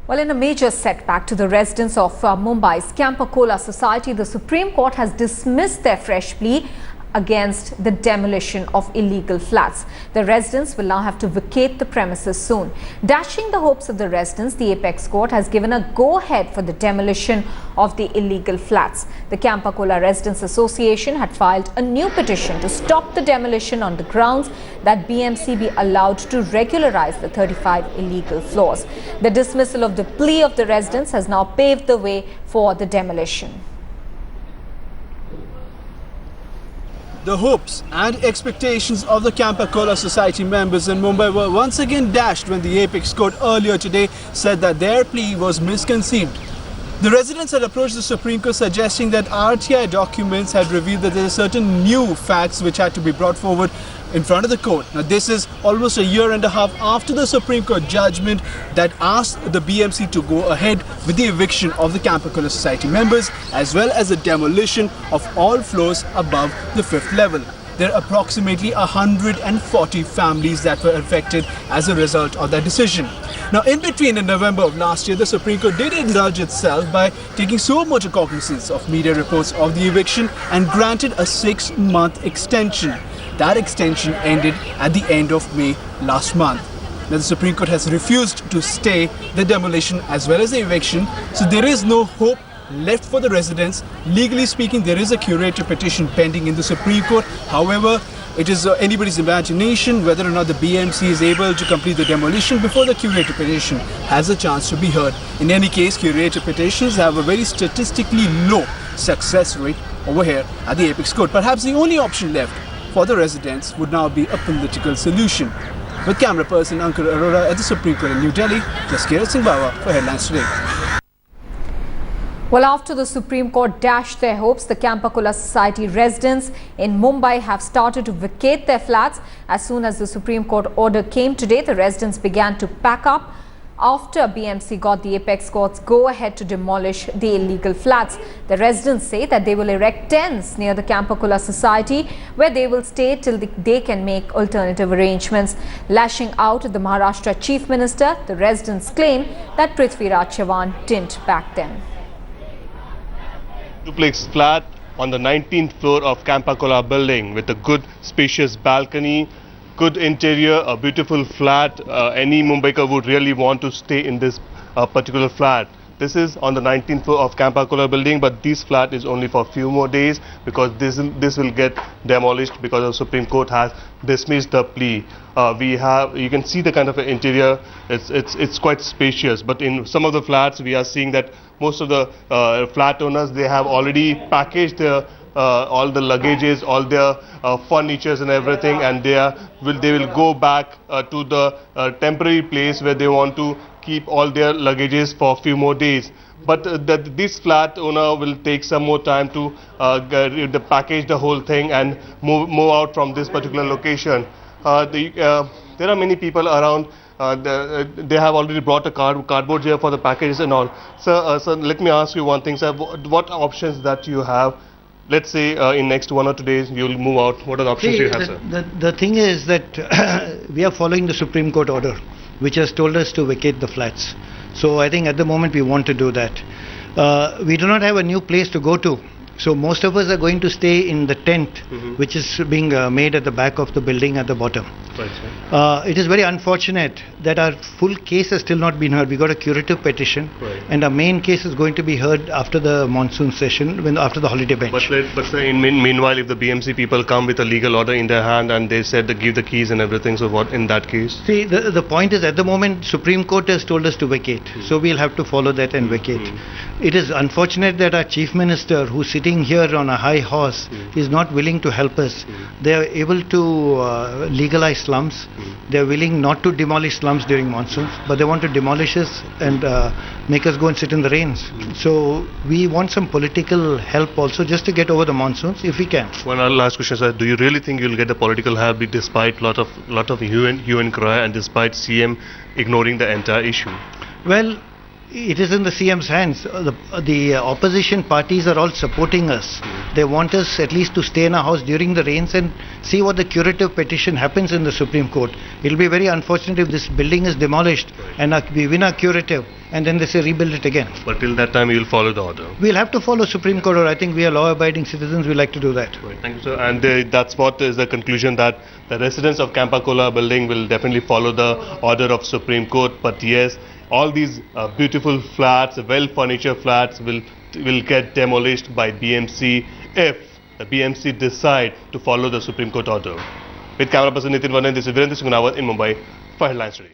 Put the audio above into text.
Well, in a major setback to the residents of Mumbai's Campa Cola society, the Supreme Court has dismissed their fresh plea against the demolition of illegal flats. The residents will now have to vacate the premises soon. Dashing the hopes of the residents, the apex court has given a go-ahead for the demolition of the illegal flats. The Campa Cola Residents Association had filed a new petition to stop the demolition on the grounds that BMC be allowed to regularize the 35 illegal floors. The dismissal of the plea of the residents has now paved the way for the demolition. The hopes and expectations of the Campa Cola Society members in Mumbai were once again dashed when the Apex Court earlier today said that their plea was misconceived. The residents had approached the Supreme Court suggesting that RTI documents had revealed that there are certain new facts which had to be brought forward in front of the court. Now, this is almost a year and a half after the Supreme Court judgment that asked the BMC to go ahead with the eviction of the Campa Cola Society members as well as the demolition of all floors above the 5th level. There are approximately 140 families that were affected as a result of that decision. Now, in between, in November of last year, the Supreme Court did indulge itself by taking so much cognizance of media reports of the eviction and granted a 6-month extension. That extension ended at the end of May last month. Now, the Supreme Court has refused to stay the demolition as well as the eviction, so there is no hope left for the residents. Legally speaking, there is a curative petition pending in the Supreme Court. However, it is anybody's imagination whether or not the BMC is able to complete the demolition before the curative petition has a chance to be heard. In any case, curative petitions have a very statistically low success rate over here at the Apex Court. Perhaps the only option left for the residents would now be a political solution. With camera person Ankur Arora at the Supreme Court in New Delhi, Jaskirat Singh Bawa for Headlines Today. Well, after the Supreme Court dashed their hopes, the Campa Cola Society residents in Mumbai have started to vacate their flats. As soon as the Supreme Court order came today, the residents began to pack up after BMC got the Apex Court's go-ahead to demolish the illegal flats. The residents say that they will erect tents near the Campa Cola Society where they will stay till they can make alternative arrangements. Lashing out at the Mahashtra Chief Minister, the residents claim that Prithviraj Chavan didn't back them. Duplex flat on the 19th floor of Campa Cola building with a good spacious balcony, good interior, a beautiful flat. Any Mumbaiker would really want to stay in this particular flat. This is on the 19th floor of Campa Cola building, but this flat is only for a few more days because this will get demolished because the Supreme Court has dismissed the plea. You can see the kind of interior. It's quite spacious, but in some of the flats we are seeing that most of the flat owners, they have already packaged their all the luggages, all their furnitures and everything, and they will go back to the temporary place where they want to keep all their luggages for a few more days. But this flat owner will take some more time to package the whole thing and move out from this particular location. There are many people around. They have already brought a cardboard here for the packages and all. Sir, let me ask you one thing, sir. What options that you have? Let's say in next 1 or 2 days you will move out. What are the options you have, sir? The thing is that we are following the Supreme Court order, which has told us to vacate the flats. So I think at the moment we want to do that. We do not have a new place to go to. So most of us are going to stay in the tent, which is being made at the back of the building at the bottom. Right, it is very unfortunate that our full case has still not been heard. We got a curative petition, right, and our main case is going to be heard after the monsoon session, after the holiday bench. But meanwhile, if the BMC people come with a legal order in their hand and they said to give the keys and everything, so what in that case? See, the point is at the moment Supreme Court has told us to vacate, so we'll have to follow that and vacate. It is unfortunate that our Chief Minister, who's sitting here on a high horse, is not willing to help us. They are able to legalize slums. They are willing not to demolish slums during monsoons, but they want to demolish us and make us go and sit in the rains. So we want some political help also, just to get over the monsoons if we can. One last question, sir. Do you really think you'll get the political help despite lot of hue and cry and despite CM ignoring the entire issue? Well, it is in the CM's hands. The opposition parties are all supporting us. They want us at least to stay in our house during the rains and see what the curative petition happens in the Supreme Court. It will be very unfortunate if this building is demolished and we win our curative and then they say rebuild it again. But till that time, you will follow the order. We'll have to follow Supreme Court order. I think we are law-abiding citizens. We like to do that. Right. Thank you, sir. And that's what is the conclusion, that the residents of Campa Cola building will definitely follow the order of Supreme Court. But yes, all these beautiful flats, well-furnished flats will get demolished by BMC if the BMC decide to follow the Supreme Court order. With camera person Nitin Varnan, this is Virendra Singh in Mumbai for Headlines Today.